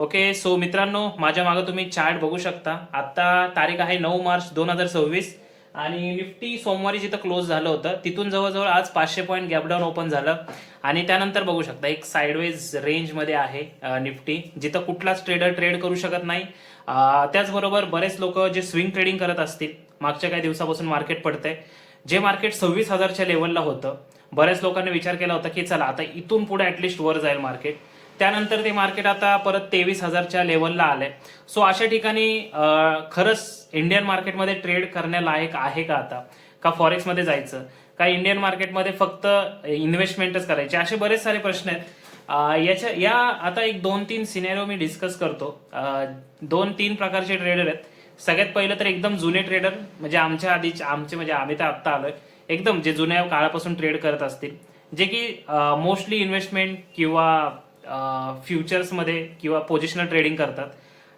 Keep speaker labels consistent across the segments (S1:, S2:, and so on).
S1: Okay. So मित्रांनो, माझ्या मागे तुम्ही चार्ट बघू शकता. आता तारीख आहे 9 मार्च 2026 आणि निफ्टी सोमवारी जिथं क्लोज झालं होतं तिथून जवळजवळ आज 500 पॉईंट गॅपडाऊन ओपन झालं आणि त्यानंतर बघू शकता एक साईडवेज रेंजमध्ये आहे निफ्टी, जिथं कुठलाच ट्रेडर ट्रेड करू शकत नाही. त्याचबरोबर बरेच लोक जे स्विंग ट्रेडिंग करत असतील, मागच्या काही दिवसापासून मार्केट पडतंय, जे मार्केट 26,000च्या लेवलला होतं, बऱ्याच लोकांनी विचार केला होता की चला आता इथून पुढे ऍटलिस्ट वर जाईल मार्केट. त्यानंतर ते मार्केट आता परत 23,000च्या लेवलला आलंय. सो अशा ठिकाणी खरंच इंडियन मार्केटमध्ये ट्रेड करण्यालायक आहे का आता, का फॉरेक्समध्ये जायचं, का इंडियन मार्केटमध्ये फक्त इन्व्हेस्टमेंटच करायचे, असे बरेच सारे प्रश्न आहेत. या आता एक 2-3 सिनेरिओ मी डिस्कस करतो. 2-3 प्रकारचे ट्रेडर आहेत. सगळ्यात पहिलं तर एकदम जुने ट्रेडर, म्हणजे आमच्या आधीचे, म्हणजे आम्ही तर आत्ता आलोय, एकदम जे जुन्या काळापासून ट्रेड करत असतील, जे की मोस्टली इन्व्हेस्टमेंट किंवा फ्युचर्समध्ये किंवा पोझिशनल ट्रेडिंग करतात.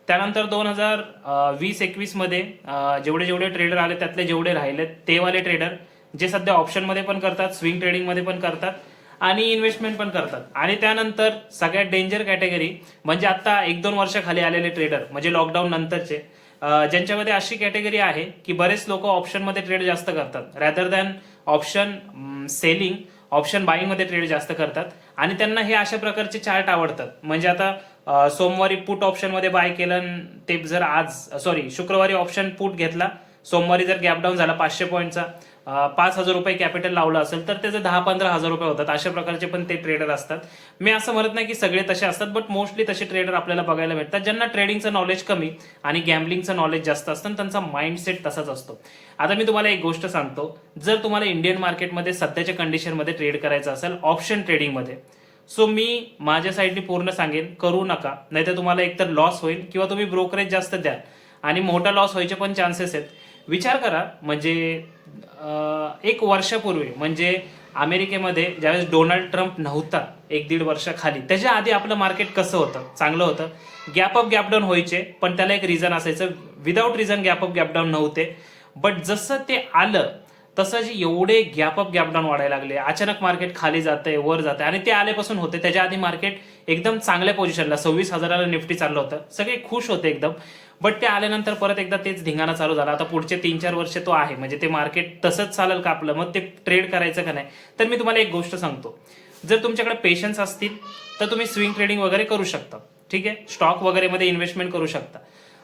S1: त्यानंतर 2020-21 मध्ये जेवढे ट्रेडर आले त्यातले जेवढे राहिले ते वाले ट्रेडर जे सध्या ऑप्शनमध्ये पण करतात, स्विंग ट्रेडिंगमध्ये पण करतात आणि इन्व्हेस्टमेंट पण करतात. आणि त्यानंतर सगळ्यात डेंजर कॅटेगरी म्हणजे आता 1-2 वर्षाखाली आलेले ट्रेडर, म्हणजे लॉकडाऊन नंतरचे, ज्यांच्यामध्ये अशी कॅटेगरी आहे की बरेच लोक ऑप्शनमध्ये ट्रेड जास्त करतात rather than option selling. Option buying मध्ये ट्रेड जास्त करतात आणि त्यांना हे अशा प्रकारचे चार्ट आवडतात. म्हणजे आता सोमवारी पुट ऑप्शन मध्ये बाय केलं, ते जर शुक्रवारी ऑप्शन पुट घेतला, सोमवारी जर गॅपडाऊन झाला 500 पॉईंटचा, 5,000 रुपये कॅपिटल लावलं असेल तर त्याचे 10-15 हजार रुपये होतात. अशा प्रकारचे पण ते ट्रेडर असतात. मी असं म्हणत नाही की सगळे तसे असतात, बट मोस्टली तसे ट्रेडर आपल्याला बघायला भेटतात, ज्यांना ट्रेडिंगचं नॉलेज कमी आणि गॅम्बलिंगचं नॉलेज जास्त असतं, त्यांचा माइंडसेट तसाच असतो. आता मी तुम्हाला एक गोष्ट सांगतो, जर तुम्हाला इंडियन मार्केटमध्ये सध्याच्या कंडिशनमध्ये ट्रेड करायचं असेल ऑप्शन ट्रेडिंगमध्ये, सो मी माझ्या साईडने पूर्ण सांगेन करू नका, नाहीतर तुम्हाला एकतर लॉस होईल किंवा तुम्ही ब्रोकरेज जास्त द्याल आणि मोठा लॉस व्हायचे पण चान्सेस आहेत. विचार करा, म्हणजे 1 वर्षापूर्वी, म्हणजे अमेरिकेमध्ये ज्यावेळेस डोनाल्ड ट्रम्प नव्हता 1-1.5 वर्षाखाली, त्याच्या आधी आपलं मार्केट कसं होतं, चांगलं होतं. गॅप अप गॅप डाऊन व्हायचे, पण त्याला एक रिझन असायचं. Without reason gap up gap down नव्हते. बट जसं ते आलं तसं जे एवढे गॅप अप गॅप डाऊन वाढायला लागले, अचानक मार्केट खाली जातंय, वर जातंय. आणि ते आल्यापासून होते, त्याच्या आधी मार्केट एकदम चांगल्या पोझिशनला 26,000ला निफ्टी चाललं होतं, सगळे खुश होते एकदम. बट ते आल्यानंतर परत एकदा तेच धिंगाणा चालू झाला. आता पुढचे 3-4 वर्ष तो आहे, म्हणजे ते मार्केट तसंच चालेल का आपलं, मग ते ट्रेड करायचं का नाही. तर मी तुम्हाला एक गोष्ट सांगतो, जर तुमच्याकडे पेशन्स असतील तर तुम्ही स्विंग ट्रेडिंग वगैरे करू शकता, ठीक आहे, स्टॉक वगैरे मध्ये इन्व्हेस्टमेंट करू शकता.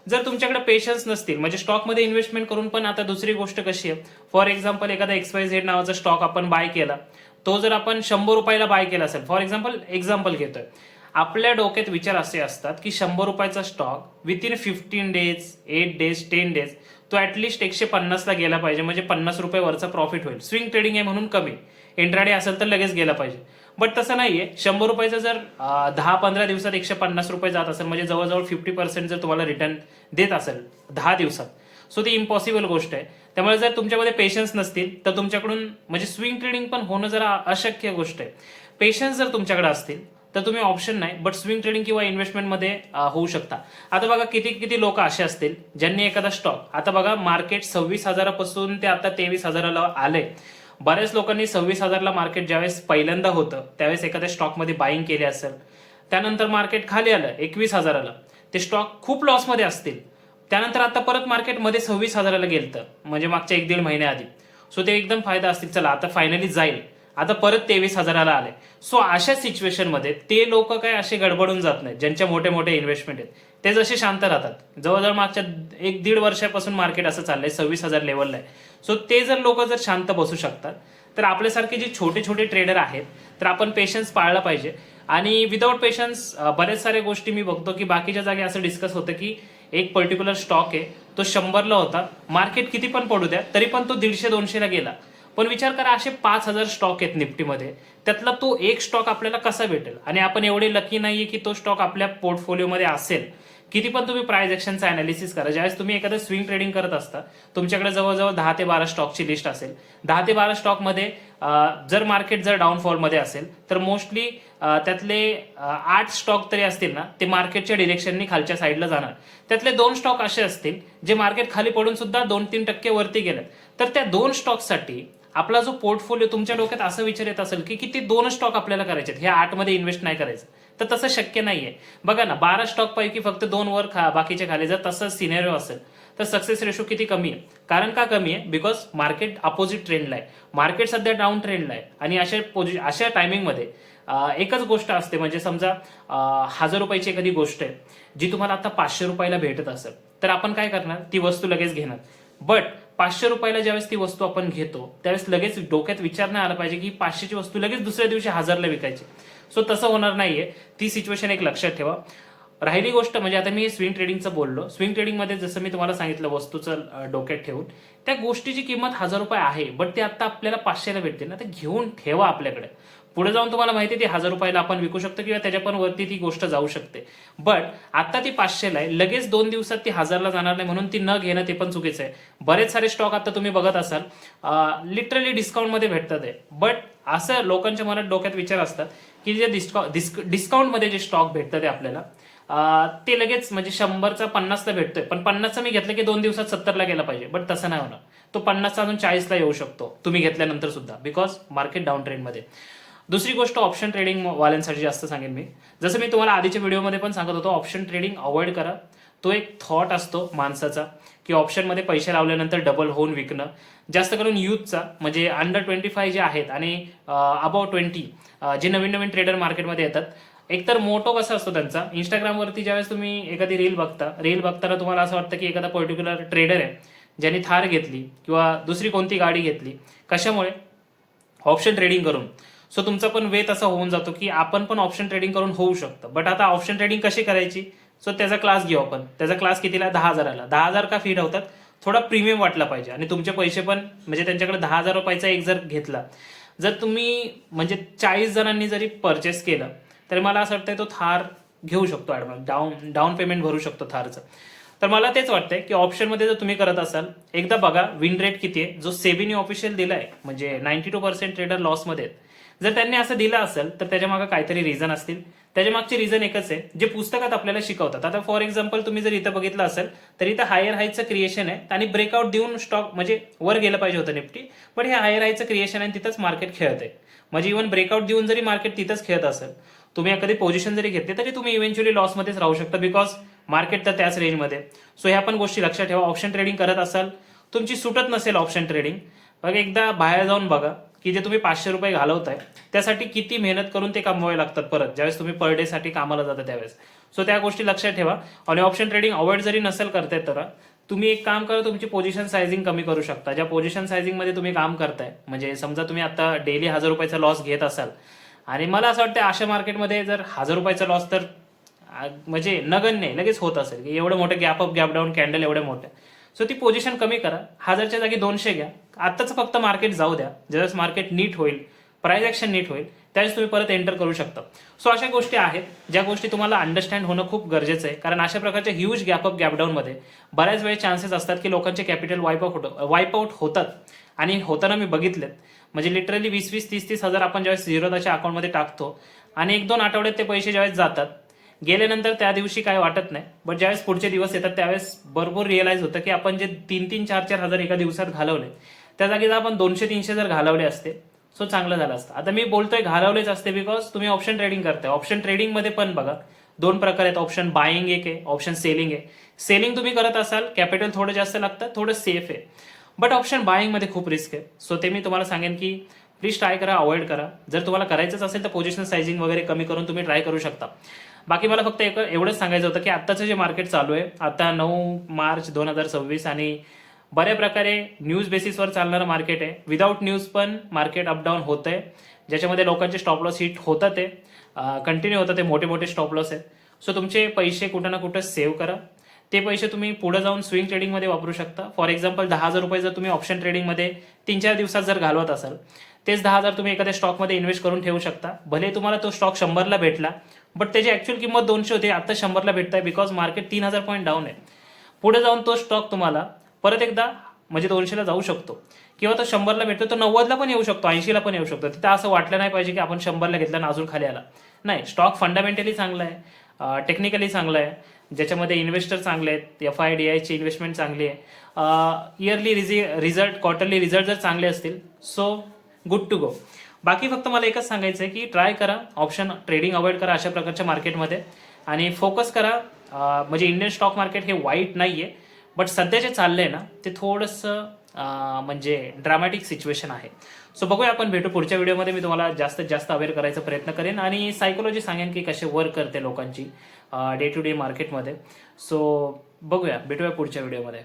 S1: जर तुमच्याकडे पेशन्स नसतील, म्हणजे स्टॉकमध्ये इन्व्हेस्टमेंट करून पण, आता दुसरी गोष्ट कशी आहे, फॉर एक्झाम्पल एखादा XYZ नावाचा स्टॉक आपण बाय केला, तो जर आपण 100 रुपयाला बाय केला असेल, फॉर एक्झाम्पल घेतोय, आपल्या डोक्यात विचार असे असतात की 100 रुपयाचा stock within 15 days, 8 days, 10 days तो ऍटलिस्ट 150ला गेला पाहिजे, म्हणजे 50 रुपये वरचा प्रॉफिट होईल. स्विंग ट्रेडिंग आहे म्हणून कमी, इंट्राडे असेल तर लगेच गेला पाहिजे. बट तसं नाहीये. 100 रुपयाचं जर 10-15 दिवसात 150 रुपये जात असेल, म्हणजे जवळजवळ 50% जर तुम्हाला रिटर्न देत असेल 10 दिवसात, सो ती इम्पॉसिबल गोष्ट आहे. त्यामुळे जर तुमच्यामध्ये पेशन्स नसतील तर तुमच्याकडून, म्हणजे स्विंग ट्रेडिंग पण होणं जरा अशक्य गोष्ट आहे. पेशन्स जर तुमच्याकडे असतील तर तुम्ही ऑप्शन नाही, बट स्विंग ट्रेडिंग किंवा इन्व्हेस्टमेंटमध्ये होऊ शकता. आता बघा किती लोक असे असतील ज्यांनी एखादा स्टॉक, आता बघा मार्केट 26,000पासून ते आता 23,000ला आले. बऱ्याच लोकांनी 26,000ला मार्केट ज्यावेळेस पहिल्यांदा होतं त्यावेळेस एखाद्या स्टॉकमध्ये बाईंग केली असेल, त्यानंतर मार्केट खाली आलं 21,000ला, ते स्टॉक खूप लॉसमध्ये असतील. त्यानंतर आता परत मार्केटमध्ये 26,000ला गेलं, म्हणजे मागच्या 1-1.5 महिन्याआधी. सो ते एकदम फायदा असतील, चला आता फायनली जाईल, आता परत 23,000ला आले. सो अशा सिच्युएशनमध्ये ते लोक काय असे गडबडून जात नाहीत, ज्यांच्या मोठे इन्व्हेस्टमेंट आहेत ते जसे शांत राहतात. जवळजवळ मागच्या 1-1.5 वर्षापासून मार्केट असं चाललंय, 26,000 लेवलला आहे. सो ते जर लोक जर शांत बसू शकतात, तर आपल्यासारखे जे छोटे ट्रेडर आहेत, तर आपण पेशन्स पाळला पाहिजे. आणि विदाऊट पेशन्स बरेच साऱ्या गोष्टी मी बघतो की बाकीच्या जागी असं डिस्कस होतं की एक पर्टिक्युलर स्टॉक आहे, तो 100ला होता, मार्केट किती पण पडू द्या तरी पण तो 150-200ला गेला. पण विचार करा, असे 5,000 स्टॉक आहेत निफ्टीमध्ये, त्यातला तो एक स्टॉक आपल्याला कसा भेटेल. आणि आपण एवढे लकी नाहीये की तो स्टॉक आपल्या पोर्टफोलिओमध्ये असेल. किती पण तुम्ही प्राइस ऍक्शनचा अनालिसिस करा, ज्यावेळेस तुम्ही एखादं स्विंग ट्रेडिंग करत असता, तुमच्याकडे जवळजवळ 10 ते 12 स्टॉकची लिस्ट असेल. 10 ते 12 स्टॉकमध्ये जर मार्केट जर डाऊनफॉलमध्ये असेल तर मोस्टली त्यातले 8 स्टॉक तरी असतील ना, ते मार्केटच्या डिरेक्शननी खालच्या साईडला जाणार. त्यातले 2 स्टॉक असे असतील जे मार्केट खाली पडून सुद्धा 2-3% वरती गेले. तर त्या 2 स्टॉकसाठी आपला जो पोर्टफोलिओ, तुमच्या डोक्यात असं विचार येत असेल की किती 2 स्टॉक आपल्याला करायचे, ह्या 8 मध्ये इन्व्हेस्ट नाही करायचं, तर तसं शक्य नाहीये. बघा ना, 12 स्टॉक पैकी फक्त 2 वर बाकीचे खाली. जर तसं सिनेरिओ असेल तर सक्सेस रेशो किती कमी आहे. कारण का कमी आहे? बिकॉज मार्केट अपोजिट ट्रेंडला आहे. मार्केट सध्या डाऊन ट्रेंडला आहे आणि अशा टायमिंगमध्ये एकच गोष्ट असते, म्हणजे समजा 1000 रुपयाची एखादी गोष्ट आहे जी तुम्हाला आता 500 रुपयाला भेटत असेल, तर आपण काय करणार? ती वस्तू लगेच घेणार. बट 500 रुपयाला ज्यावेळेस ती वस्तू आपण घेतो त्यावेळेस लगेच डोक्यात विचार नाही आला पाहिजे की 500ची वस्तू लगेच दुसऱ्या दिवशी 1000ला विकायची. सो तसं होणार नाहीये. ती सिच्युएशन एक लक्षात ठेवा. राहिली गोष्ट म्हणजे आता मी स्विंग ट्रेडिंगचं बोललो. स्विंग ट्रेडिंगमध्ये जसं मी तुम्हाला सांगितलं वस्तूचं डोक्यात ठेवून, त्या गोष्टीची किंमत 1000 रुपये आहे, बट ते आता आपल्याला 500ला भेटते ना, तर घेऊन ठेवा आपल्याकडे. पुढे जाऊन तुम्हाला माहिती आहे ती 1000 रुपयाला आपण विकू शकतो किंवा त्याच्या पण वरती ती गोष्ट जाऊ शकते. बट आता ती 500ला आहे, लगेच 2 दिवसात ती 1000ला जाणार नाही, म्हणून ती न घेणं ते पण चुकीचं आहे. बरेच सारे स्टॉक आता तुम्ही बघत असाल लिटरली डिस्काउंटमध्ये भेटतात आहे. बट असं लोकांच्या मनात डोक्यात विचार असतात की जे डिस्काउंटमध्ये जे स्टॉक भेटतात ते आपल्याला ते लगेच म्हणजे 100चा 50ला भेटतोय, पण 50चा मी घेतलं की 2 दिवसात 70ला गेला पाहिजे. बट तसं नाही होणार. तो 50चा अजून 40ला येऊ शकतो तुम्ही घेतल्यानंतर सुद्धा, बिकॉज मार्केट डाऊन ट्रेंडमध्ये. दुसरी गोष्ट ऑप्शन ट्रेडिंग वाल्यांसाठी जास्त सांगेन मी. जसं मी तुम्हाला आधीच्या व्हिडिओमध्ये पण सांगत होतो, ऑप्शन ट्रेडिंग अवॉइड करा. तो एक थॉट असतो माणसाचा की ऑप्शनमध्ये पैसे लावल्यानंतर डबल होऊन विकणं. जास्त करून युथचा म्हणजे अंडर 25 जे आहेत आणि अबाव 20 जे नवीन नवीन ट्रेडर मार्केटमध्ये येतात. एकतर मोटो कसा असतो त्यांचा, इंस्टाग्रामवरती ज्यावेळेस तुम्ही एखादी रील बघताना तुम्हाला असं वाटतं की एखादा पर्टिक्युलर ट्रेडर आहे ज्यांनी थार घेतली किंवा दुसरी कोणती गाडी घेतली. कशामुळे? ऑप्शन ट्रेडिंग करून. सो तुमचा पण वे तसा होऊन जातो की आपण पण ऑप्शन ट्रेडिंग करून होऊ शकतं. बट आता ऑप्शन ट्रेडिंग कशी करायची? सो त्याचा क्लास घेऊ आपण. त्याचा क्लास कितीला? 10,000ला. 10,000 का फीड होतात? थोडा प्रीमियम वाटला पाहिजे आणि तुमचे पैसे पण म्हणजे त्यांच्याकडे 10,000 रुपयाचा एक जर घेतला, जर तुम्ही म्हणजे 40 जणांनी जरी परचेस केलं तर मला असं वाटतं तो थार घेऊ शकतो ॲडव्हान्स, डाऊन पेमेंट भरू शकतो थारचं. तर मला तेच वाटतंय की ऑप्शनमध्ये जर तुम्ही करत असाल, एकदा बघा विन रेट किती आहे. जो सेबीने ऑफिशियल दिलाय म्हणजे 92% ट्रेडर लॉसमध्ये आहेत. जर त्यांनी असं दिलं असेल तर त्याच्या मागे काहीतरी रिझन असतील. त्याच्या मागचे रिझन एकच आहे, जे पुस्तकात आपल्याला शिकवतात. आता फॉर एक्झाम्पल तुम्ही जर इथं बघितलं असेल तर इथं हायर हायचं क्रिएशन आहे आणि ब्रेकआउट देऊन स्टॉक म्हणजे वर गेलं पाहिजे होतं निफ्टी, पण हे हायर हायचं क्रिएशन आहे, तिथंच मार्केट खेळत आहे. म्हणजे इव्हन ब्रेकआउट देऊन जरी मार्केट तिथंच खेळत असेल, तुम्ही एखादी पोझिशन जरी घेतली तरी तुम्ही इव्हेंच्युअली लॉसमध्येच राहू शकता, बिकॉज मार्केट तर त्याच रेंजमध्ये. सो ह्या पण गोष्टी लक्षात ठेवा. ऑप्शन ट्रेडिंग करत असाल, तुमची सुटत नसेल ऑप्शन ट्रेडिंग, मग एकदा बाहेर जाऊन बघा की जे तुम्ही 500 रुपये घालवताय त्यासाठी किती मेहनत करून ते कमवावे लागतात परत ज्यावेळेस तुम्ही पर डे साठी कामाला जाता त्यावेळेस. सो त्या गोष्टी लक्षात ठेवा. आणि ऑप्शन ट्रेडिंग अवॉइड जरी नसेल करताय तर तुम्ही एक काम करा, तुमची पोझिशन सायझिंग कमी करू शकता. ज्या पोझिशन सायझिंगमध्ये तुम्ही काम करताय, म्हणजे समजा तुम्ही आता डेली 1000 रुपयाचा लॉस घेत असाल आणि मला असं वाटतं अशा मार्केटमध्ये जर 1000 रुपयाचा लॉस तर म्हणजे नगण्य लगेच होत असेल की एवढं मोठं gap up gap down candle एवढे मोठे. सो ती पोझिशन कमी करा. 1000च्या जागी 200 घ्या. आत्ताच फक्त मार्केट जाऊ द्या. ज्यावेळेस मार्केट नीट होईल, प्राइस ऍक्शन नीट होईल, त्यावेळेस तुम्ही परत एंटर करू शकता. सो अशा गोष्टी आहेत ज्या गोष्टी तुम्हाला अंडरस्टँड होणं खूप गरजेचं आहे. कारण अशा प्रकारच्या ह्यूज गॅप अप गॅप डाऊनमध्ये बऱ्याच वेळ चान्सेस असतात की लोकांचे कॅपिटल वाईप आउट होतात. आणि होताना मी बघितलेत. म्हणजे लिटरली 20-20, 30-30 हजार आपण ज्यावेळेस झिरोदाच्या अकाउंटमध्ये टाकतो आणि 1-2 आठवड्यात ते पैसे ज्यावेळेस जातात, गेल्यानंतर त्या दिवशी काय वाटत नाही, बट ज्यावेळेस पुढचे दिवस येतात त्यावेळेस बरोबर रिअलाइज होतं की आपण जे 3-3, 4-4 हजार एका दिवसात घालवले, त्या जागी जर आपण 200-300 जर घालवले असते सो चांगलं झालं असतं. आता मी बोलतोय घालवलेच असते बिकॉज तुम्ही ऑप्शन ट्रेडिंग करताय. ऑप्शन ट्रेडिंगमध्ये पण बघा 2 प्रकार आहेत. ऑप्शन बाईंग एक आहे, ऑप्शन सेलिंग आहे. सेलिंग तुम्ही करत असाल, कॅपिटल थोडं जास्त लागतं, थोडं सेफ आहे. बट ऑप्शन बाईंगमध्ये खूप रिस्क आहे. सो ते मी तुम्हाला सांगेन की प्लीज ट्राय करा, अवॉइड करा. जर तुम्हाला करायचंच असेल तर पोझिशन सायझिंग वगैरे कमी करून तुम्ही ट्राय करू शकता. बाकी मला फक्त एवढंच सांगायचं होतं की आत्ताचं जे मार्केट चालू आहे, आता 9 मार्च 2026 आणि बऱ्या प्रकारे न्यूज बेसिसवर चालणारं मार्केट आहे. विदाऊट न्यूज पण मार्केट अपडाऊन होत आहे, ज्याच्यामध्ये लोकांचे स्टॉप लॉस हिट होतात, ते कंटिन्यू होतात, ते मोठे मोठे स्टॉप लॉस आहेत. सो तुमचे पैसे कुठं ना कुठं सेव्ह करा. ते पैसे तुम्ही पुढे जाऊन स्विंग ट्रेडिंगमध्ये वापरू शकता. फॉर एक्झाम्पल 10,000 रुपये जर तुम्ही ऑप्शन ट्रेडिंगमध्ये 3-4 दिवसात जर घालवत असाल, तेच 10,000 तुम्ही एखाद्या स्टॉकमध्ये इन्व्हेस्ट करून ठेवू शकता. भले तुम्हाला तो स्टॉक 100ला भेटला, बट त्याची ऍक्च्युअल किंमत 200 होती, आता 100ला भेटत आहे, बिकॉज मार्केट 3000 पॉईंट डाऊन आहे. पुढे जाऊन तो स्टॉक तुम्हाला परत एकदा म्हणजे 200ला जाऊ शकतो किंवा तो 100ला भेटतो, तो 90ला पण येऊ शकतो, 80ला पण येऊ शकतो. तिथं असं वाटलं नाही पाहिजे की आपण 100ला घेतला आणि अजून खाली आला. नाही, स्टॉक फंडामेंटली चांगला आहे, टेक्निकली चांगला आहे, ज्याच्यामध्ये इन्व्हेस्टर चांगले आहेत, FIDIची इन्व्हेस्टमेंट चांगली आहे, इयरली रिझल्ट, क्वार्टरली रिझल्ट जर चांगले असतील, सो गुड टू गो. बाकी फक्त मला एकच सांगायचं आहे की ट्राय करा, ऑप्शन ट्रेडिंग अवॉइड करा अशा प्रकारच्या मार्केटमध्ये आणि फोकस करा. म्हणजे इंडियन स्टॉक मार्केट हे वाईट नाही आहे, बट सध्या जे चाललं आहे ना ते थोडंसं म्हणजे ड्रामॅटिक सिच्युएशन आहे. सो बघूया, आपण भेटू पुढच्या व्हिडिओमध्ये. मी तुम्हाला जास्तीत जास्त अवेअर करायचा प्रयत्न करेन आणि सायकोलॉजी सांगेन की कसे वर्क करते लोकांची डे टू डे मार्केटमध्ये. सो बघूया, भेटूया पुढच्या व्हिडिओमध्ये.